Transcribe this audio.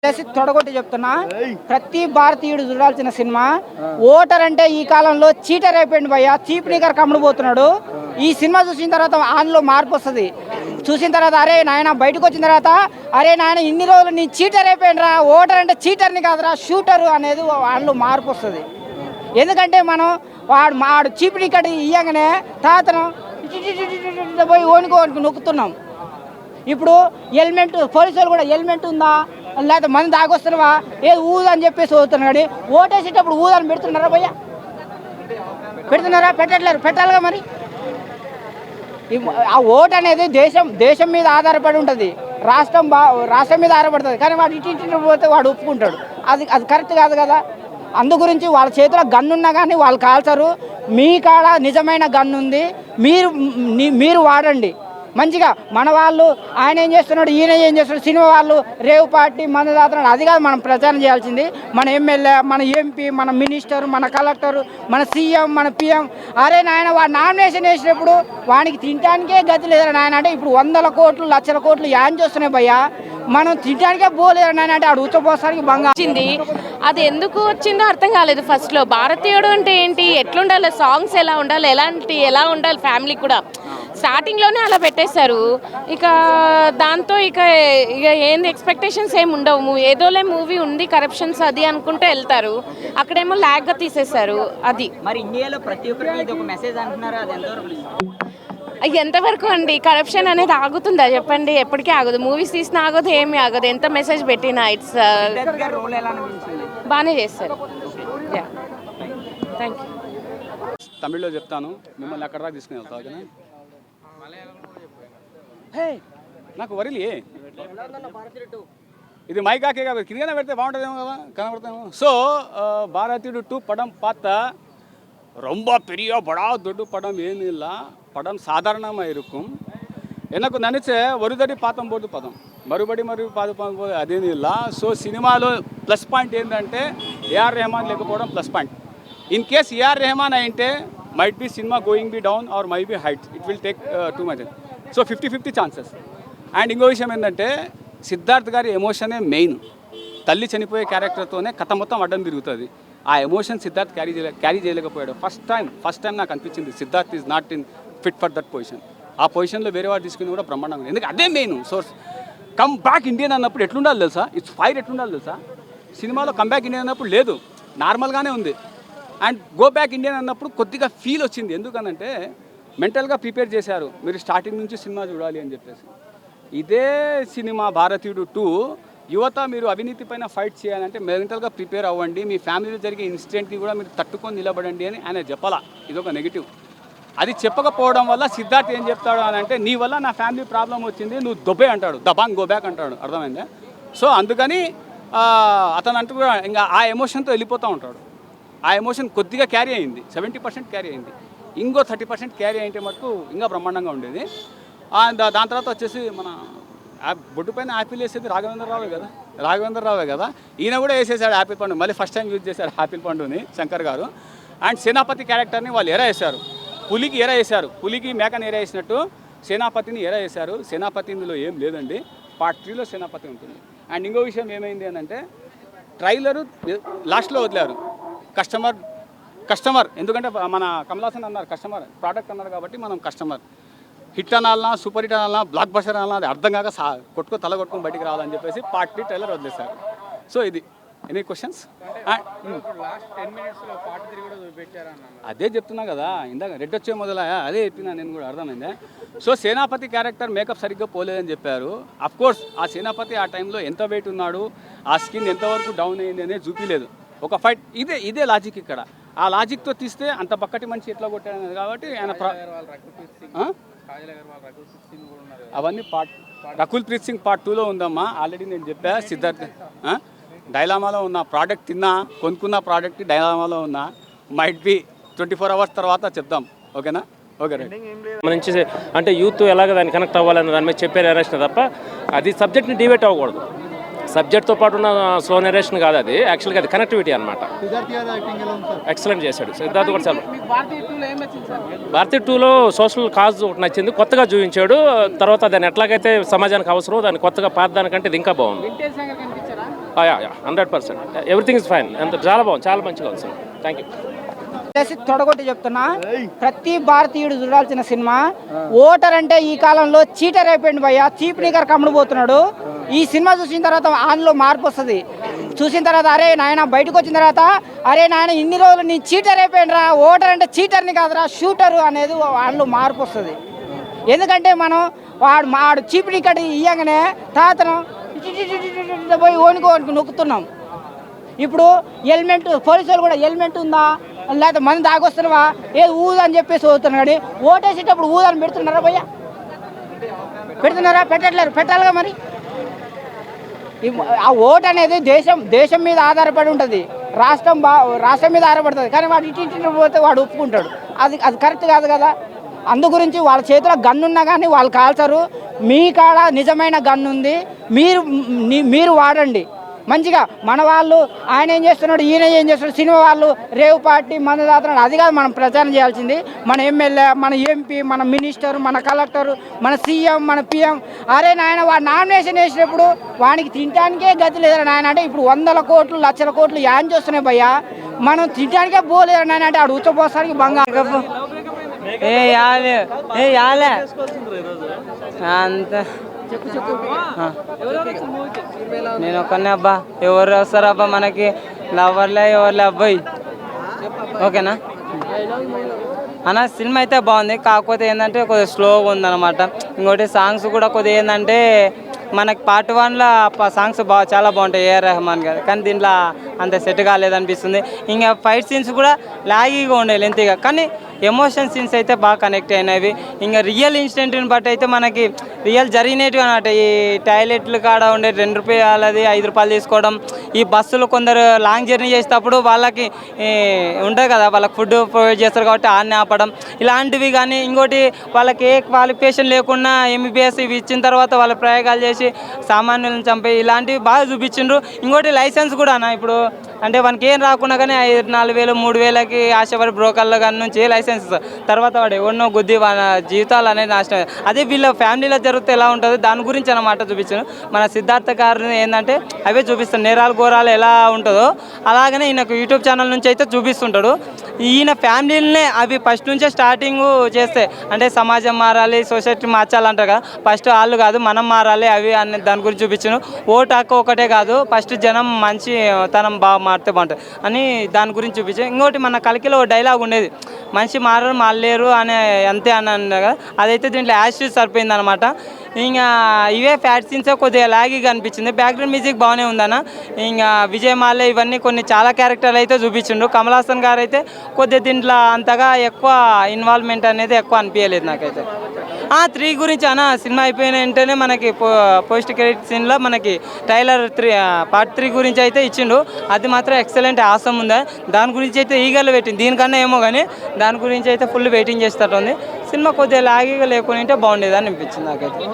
తొడగొట్టి చెప్తున్నా, ప్రతి భారతీయుడు చూడాల్సిన సినిమా ఓటర్. అంటే ఈ కాలంలో చీటర్ అయిపోయింది భయ్య, చీప్ నిగర్ కమ్ముడుపోతున్నాడు. ఈ సినిమా చూసిన తర్వాత ఆయనలో మార్పు వస్తుంది. చూసిన తర్వాత అరే నాయన బయటకు వచ్చిన తర్వాత అరే నాయన ఇన్ని రోజులు నీ చీటర్ అయిపోయినరా, ఓటర్ అంటే చీటర్ని కాదురా షూటరు అనేది ఆయనలో మార్పు వస్తుంది. ఎందుకంటే మనం వాడు చీప్ నికట్ ఇయ్యగానే తాతను పోయి ఓనికి నొక్కుతున్నాం. ఇప్పుడు హెల్మెట్, పోలీసులు కూడా హెల్మెట్ ఉందా లేకపోతే మంది దాగొస్తున్నావా ఊదని చెప్పేసి వస్తున్నాడు. ఓటేసేటప్పుడు ఊదని పెడుతున్నారా భయ్య? పెడుతున్నారా? పెట్టట్లేరు. పెట్టాలిగా మరి. ఆ ఓటు అనేది దేశం మీద ఆధారపడి ఉంటుంది, రాష్ట్రం మీద ఆధారపడుతుంది. కానీ వాడు ఇటు పోతే వాడు ఒప్పుకుంటాడు. అది కరెక్ట్ కాదు కదా. అందు గురించి వాళ్ళ చేతిలో గన్ను ఉన్నా కానీ వాళ్ళు కాల్చరు. మీ కాడ నిజమైన గన్ను ఉంది, మీరు వాడండి మంచిగా. మన వాళ్ళు ఆయన ఏం చేస్తున్నాడు, ఈయన ఏం చేస్తున్నాడు, సినిమా వాళ్ళు రేవు పార్టీ మందు తాగుతున్నాడు, అది కాదు మనం ప్రచారం చేయాల్సింది. మన ఎమ్మెల్యే, మన ఎంపీ, మన మినిస్టర్, మన కలెక్టర్, మన సీఎం, మన పిఎం. అరే నాయన వాడు నామినేషన్ వేసినప్పుడు వానికి తినడానికే గతి లేదని నాయన అంటే ఇప్పుడు 100 కోట్లు 1,00,000 కోట్లు యాన్ చేస్తున్నాయి భయ్యా, మనం తినడానికే పోలేదు నాయన అంటే ఆడు ఉచ్చపోసానికి బంగా వచ్చింది. అది ఎందుకు వచ్చిందో అర్థం కాలేదు. ఫస్ట్లో భారతీయుడు అంటే ఏంటి, ఎట్లుండాలి, సాంగ్స్ ఎలా ఉండాలి, ఎలా ఉండాలి, ఫ్యామిలీ కూడా స్టార్టింగ్లోనే అలా పెట్టేశారు. ఇక దాంతో ఇక ఏంది ఎక్స్పెక్టేషన్స్ ఏమి ఉండవు. ఏదోలే మూవీ ఉంది, కరప్షన్స్ అది అనుకుంటే వెళ్తారు, అక్కడేమో ల్యాగ్గా తీసేశారు. అది మరి ఇండియాలో ప్రతి ఒక్కరికి ఇది ఒక మెసేజ్ అంటున్నారు, అది ఎంతవరకు అండి? కరప్షన్ అనేది ఆగుతుందా చెప్పండి? ఎప్పటికీ ఆగదు. మూవీస్ తీసినా ఆగదు, ఏమీ ఆగదు. ఎంత మెసేజ్ పెట్టినా ఇట్స్ బాగానే చేస్తారు. Thank you. తమిళ్లో చెప్తాను, మిమ్మల్ని అక్కడ దాకా తీసుకుని వెళ్తా. ఓకేనా? నాకు వరిలే ఇది మైకాకే కాబట్టి కిందనే పెడితే బాగుంటుందేమో కదా, కనబడతామో. సో భారతీయుడు 2 படம் பார்த்தா ரொம்ப பெரிய படா దొడ్డు படம் ஏன்னு இல்லை, படம் சாதாரணமாக இருக்கும். எனக்கு நினச்ச ஒரு தடி பார்த்தம்போது పదం మరుబడి పాదుపోదు అదేమి ఇలా. సో సినిమాలో ప్లస్ పాయింట్ ఏంటంటే ఏఆర్ రెహమాన్ లేకపోవడం plus point. In case AR Rahman అయింటే might be cinema going be down or may be height, it will take too much. So 50-50 chances. And ఇంకో విషయం ఏంటంటే సిద్ధార్థ్ గారి ఎమోషనే మెయిన్. తల్లి చనిపోయే క్యారెక్టర్తోనే కథ మొత్తం అడ్డం తిరుగుతుంది. ఆ ఎమోషన్ సిద్ధార్థ్ క్యారీ చేయలేకపోయాడు. ఫస్ట్ టైం నాకు అనిపించింది Siddharth is not in fit for that position. ఆ పొజిషన్లో వేరే వాడు తీసుకుని కూడా బ్రహ్మాండంగా ఉంది. ఎందుకంటే అదే main source. Come back Indian అన్నప్పుడు ఎట్లుండాలి తెలుసా, ఇట్స్ ఫైర్ ఎట్లుండాలి తెలుసా. సినిమాలో కమ్ బ్యాక్ ఇండియన్ అన్నప్పుడు లేదు, నార్మల్గానే ఉంది. అండ్ గో బ్యాక్ ఇండియన్ అన్నప్పుడు కొద్దిగా ఫీల్ వచ్చింది. ఎందుకనంటే మెంటల్గా ప్రిపేర్ చేశారు, మీరు స్టార్టింగ్ నుంచి సినిమా చూడాలి అని చెప్పేసి. ఇదే సినిమా భారతీయుడు 2 యువత మీరు అవినీతి పైన ఫైట్ చేయాలంటే మెంటల్గా ప్రిపేర్ అవ్వండి, మీ ఫ్యామిలీలో జరిగే ఇన్సిడెంట్కి కూడా మీరు తట్టుకొని నిలబడండి అని ఆయన చెప్పాలా. ఇదొక నెగిటివ్. అది చెప్పకపోవడం వల్ల సిద్ధార్థ్ ఏం చెప్తాడు అని అంటే నీ వల్ల నా ఫ్యామిలీ ప్రాబ్లం వచ్చింది, నువ్వు దొబ్బే అంటాడు, దబాంగ్ గో బ్యాక్ అంటాడు. అర్థమైందా? సో అందుకని అతను అంటూ కూడా ఇంకా ఆ ఎమోషన్తో వెళ్ళిపోతూ ఉంటాడు. ఆ ఎమోషన్ కొద్దిగా క్యారీ అయింది, 70% క్యారీ అయింది. ఇంకో 30% క్యారీ అయింటే మటుకు ఇంకా బ్రహ్మాండంగా ఉండేది. దాని తర్వాత వచ్చేసి మన బొడ్డు పైన యాపిల్ వేసేది రాఘవేంద్ర రావే కదా. ఈయన కూడా వేసేసాడు యాపిల్ పండు, మళ్ళీ ఫస్ట్ టైం యూజ్ చేశాడు యాపిల్ పండుని శంకర్ గారు. అండ్ సేనాపతి క్యారెక్టర్ని వాళ్ళు ఎరా వేశారు, పులికి ఎరా వేశారు, పులికి మేకని ఎరా వేసినట్టు సేనాపతిని ఎరా వేశారు. సేనాపతి ఇందులో ఏం లేదండి, పార్ట్ 3లో సేనాపతి ఉంటుంది. అండ్ ఇంకో విషయం ఏమైంది అని అంటే ట్రైలరు లాస్ట్లో వదిలారు కస్టమర్. ఎందుకంటే మన కమల్ హాసన్ అన్నారు కస్టమర్, ప్రోడక్ట్ అన్నారు కాబట్టి మనం కస్టమర్. హిట్ అనాలన్నా, సూపర్ హిట్ అనాలన్నా, బ్లాక్ బస్టర్ అనాలన్నా అది అర్థం కాక తల కొట్టుకొని బయటికి రావాలని చెప్పేసి పార్ట్ 3 ట్రైలర్ వదిలేశారు. సో ఇది ఎనీ క్వశ్చన్స్? అదే చెప్తున్నా కదా ఇందాక, రెడ్ వచ్చే మొదల అదే చెప్పినా నేను కూడా, అర్థమైందే. సో సేనాపతి క్యారెక్టర్ మేకప్ సరిగ్గా పోలేదని చెప్పారు. అఫ్కోర్స్ ఆ సేనాపతి ఆ టైంలో ఎంత వెయిట్ ఉన్నాడు, ఆ స్కిన్ ఎంతవరకు డౌన్ అయింది అనేది చూపించలేదు. ఒక ఫైట్ ఇదే లాజిక్ ఇక్కడ. ఆ లాజిక్తో తీస్తే అంత బక్కటి మనిషి ఎట్లా కొట్టాడనేది కాబట్టి ఆయన అవన్నీ రకుల్ ప్రీత్ సింగ్ పార్ట్ 2లో ఉందమ్మా. ఆల్రెడీ నేను చెప్పా, సిద్ధార్థ్ డైలామాలో ఉన్న ప్రోడక్ట్ కొనుక్కున్న ప్రోడక్ట్ డైలామాలో ఉన్నా. మైట్ బి 24 hours తర్వాత చెప్దాం. ఓకేనా? Okay right. నుంచి అంటే యూత్ ఎలాగ దాన్ని కనెక్ట్ అవ్వాలన్న దాని మీద చెప్పే నరేషన్ తప్ప అది సబ్జెక్ట్ని డిబేట్ అవ్వకూడదు. సబ్జెక్ట్తో పాటు ఉన్న స్లో నెరేషన్ కాదు అది, యాక్చువల్గా అది కనెక్టివిటీ అనమాట. ఎక్సలెంట్ చేశాడు సిద్ధార్థ్ కూడా. చాలా భారతీయ 2లో సోషల్ కాజ్ ఒకటి నచ్చింది, కొత్తగా చూపించాడు. తర్వాత దాన్ని ఎట్లాగైతే సమాజానికి అవసరం దాన్ని కొత్తగా పాత దానికంటే ఇది ఇంకా బాగుంది. 100%. Everything is fine. అంత చాలా బాగుంది, చాలా మంచిగా ఉంది సినిమా. Thank you. తొడగొట్టి చెప్తున్నా, ప్రతి భారతీయుడు చూడాల్సిన సినిమా. ఓటర్ అంటే ఈ కాలంలో చీటర్ అయిపోయింది భయ్య, చీప్ నిగర్ కమ్ముడుపోతున్నాడు. ఈ సినిమా చూసిన తర్వాత ఆయనలో మార్పు వస్తుంది. చూసిన తర్వాత అరే నాయన బయటకు వచ్చిన తర్వాత అరే నాయన ఇన్ని రోజులు నీ చీటర్ అయిపోయినరా, ఓటర్ అంటే చీటర్ని కాదురా షూటరు అనేది ఆయనలో మార్పు వస్తుంది. ఎందుకంటే మనం వాడు చీప్ నికట్ ఇయ్యగానే తాతను పోయి ఓనికి నొక్కుతున్నాం. ఇప్పుడు హెల్మెట్, పోలీసు వాళ్ళు కూడా హెల్మెట్ ఉందా లేకపోతే మంది దాగొస్తున్నావా ఏది ఊదని చెప్పేసి వస్తున్నాడు. కానీ ఓటేసేటప్పుడు ఊదని పెడుతున్నారా భయ్యా? పెడుతున్నారా? పెట్టట్లేరు. పెట్టాలిగా మరి. ఆ ఓటు అనేది దేశం మీద ఆధారపడి ఉంటుంది, రాష్ట్రం మీద ఆధారపడుతుంది. కానీ వాడు ఇటు పోతే వాడు ఒప్పుకుంటాడు. అది కరెక్ట్ కాదు కదా. అందు గురించి వాళ్ళ చేతిలో గన్ను ఉన్నా కానీ వాళ్ళు కాల్చారు. మీ కాడ నిజమైన గన్ను ఉంది, మీరు వాడండి మంచిగా. మన వాళ్ళు ఆయన ఏం చేస్తున్నాడు, ఈయన ఏం చేస్తున్నాడు, సినిమా వాళ్ళు రేవు పార్టీ మన దాతున్నాడు, అది కాదు మనం ప్రచారం చేయాల్సింది. మన ఎమ్మెల్యే, మన ఎంపీ, మన మినిస్టర్, మన కలెక్టర్, మన సీఎం, మన పిఎం. అరే నాయన వాడు నామినేషన్ వేసినప్పుడు వానికి తినడానికే గతి లేదని నాయన అంటే ఇప్పుడు 100 కోట్లు 1,00,000 కోట్లు యాన్ చేస్తున్నాయి భయ్యా. మనం తినడానికే పోలేదు నాయన అంటే ఆడు ఉచ్చపోసానికి బంగారు అంత నేను ఒక్కనే అబ్బా. ఎవరు వస్తారు అబ్బా మనకి? లవర్లే ఎవరులే అబ్బాయి. ఓకేనా అన్న? సినిమా అయితే బాగుంది, కాకపోతే ఏంటంటే కొద్దిగా స్లోగా ఉందన్నమాట. ఇంకోటి సాంగ్స్ కూడా కొద్దిగా ఏంటంటే మనకి పార్ట్ 1లో సాంగ్స్ చాలా బాగుంటాయి ఏఆర్ రెహమాన్ గారు, కానీ దీంట్లో అంత సెట్ కాలేదనిపిస్తుంది. ఇంకా ఫైట్ సీన్స్ కూడా లాగీగా ఉండే లెంతీగా, కానీ ఎమోషన్ సీన్స్ అయితే బాగా కనెక్ట్ అయినవి. ఇంకా రియల్ ఇన్సిడెంట్ని బట్టి అయితే మనకి రియల్ జరిగినట్టు అన్నమాట. ఈ టాయిలెట్లు కాడ ఉండే ₹2 ₹5 తీసుకోవడం, ఈ బస్సులు కొందరు లాంగ్ జర్నీ చేసేటప్పుడు వాళ్ళకి ఉంటుంది కదా, వాళ్ళకి ఫుడ్ ప్రొవైడ్ చేస్తారు కాబట్టి ఆన్ని ఆపడం, ఇలాంటివి. కానీ ఇంకోటి వాళ్ళకి ఏ క్వాలిఫికేషన్ లేకుండా ఎంబీబీఎస్ ఇవి ఇచ్చిన తర్వాత వాళ్ళ ప్రయోగాలు చేసి సామాన్యులను చంపే ఇలాంటివి బాగా చూపించిండ్రు. ఇంకోటి లైసెన్స్ కూడా అన్న, ఇప్పుడు అంటే మనకి ఏం రాకుండా కానీ 4,000 3,000కి ఆశపడి బ్రోకర్ల కానీ నుంచి లైసెన్స్ తర్వాత వాడు ఎవరినో గుద్ది వాళ్ళ జీవితాలు అనేది నాశనం. అదే వీళ్ళ ఫ్యామిలీలో జరిగితే ఎలా ఉంటుంది దాని గురించి అన్నమాట చూపించాను. మన సిద్ధార్థ గారిని ఏంటంటే అవే చూపిస్తాను, నేరాలు ఘోరాలు ఎలా ఉంటుందో అలాగనే ఈయనకు యూట్యూబ్ ఛానల్ నుంచి అయితే చూపిస్తుంటాడు. ఈయన ఫ్యామిలీనే అవి ఫస్ట్ నుంచే స్టార్టింగ్ చేస్తే అంటే సమాజం మారాలి, సొసైటీ మార్చాలంటారు కదా, ఫస్ట్ వాళ్ళు కాదు మనం మారాలి అవి అనే దాని గురించి చూపించాను. ఓటు హక్కు ఒకటే కాదు, ఫస్ట్ జనం మంచి తనం బాగా మారితే బాగుంటుంది అని దాని గురించి చూపించాను. ఇంకోటి మన కలికిలో డైలాగ్ ఉండేది, మనిషి మారరు మారలేరు అనే అంతే అన్నాను కదా, అదైతే దీంట్లో యాష్ సరిపోయింది అనమాట. ఇంకా ఇవే ఫ్యాట్ సీన్స్ కొద్దిగా లాగీగా అనిపించింది. బ్యాక్గ్రౌండ్ మ్యూజిక్ బాగానే ఉందన్న. ఇంకా విజయ్ మాల్యా ఇవన్నీ కొన్ని చాలా క్యారెక్టర్లు అయితే చూపించిండు. కమల్ హాసన్ గారు అయితే కొద్దిగా దీంట్లో అంతగా ఎక్కువ ఇన్వాల్వ్మెంట్ అనేది ఎక్కువ అనిపించలేదు నాకైతే. 3 గురించి అన్న, సినిమా అయిపోయిన వెంటనే మనకి పోస్ట్ క్రెడిట్ సీన్లో మనకి ట్రైలర్ పార్ట్ 3 గురించి అయితే ఇచ్చిండు. అది మాత్రం ఎక్సలెంట్ ఆసం ఉందా, దాని గురించి అయితే ఈగర్లు పెట్టింది. దీనికన్నా ఏమో కానీ దాని గురించి అయితే ఫుల్ వెయిటింగ్ చేస్తట్టుంది. సినిమా కొద్దిగా లాగీగా లేకుండా బాగుండేదని అనిపించింది నాకైతే.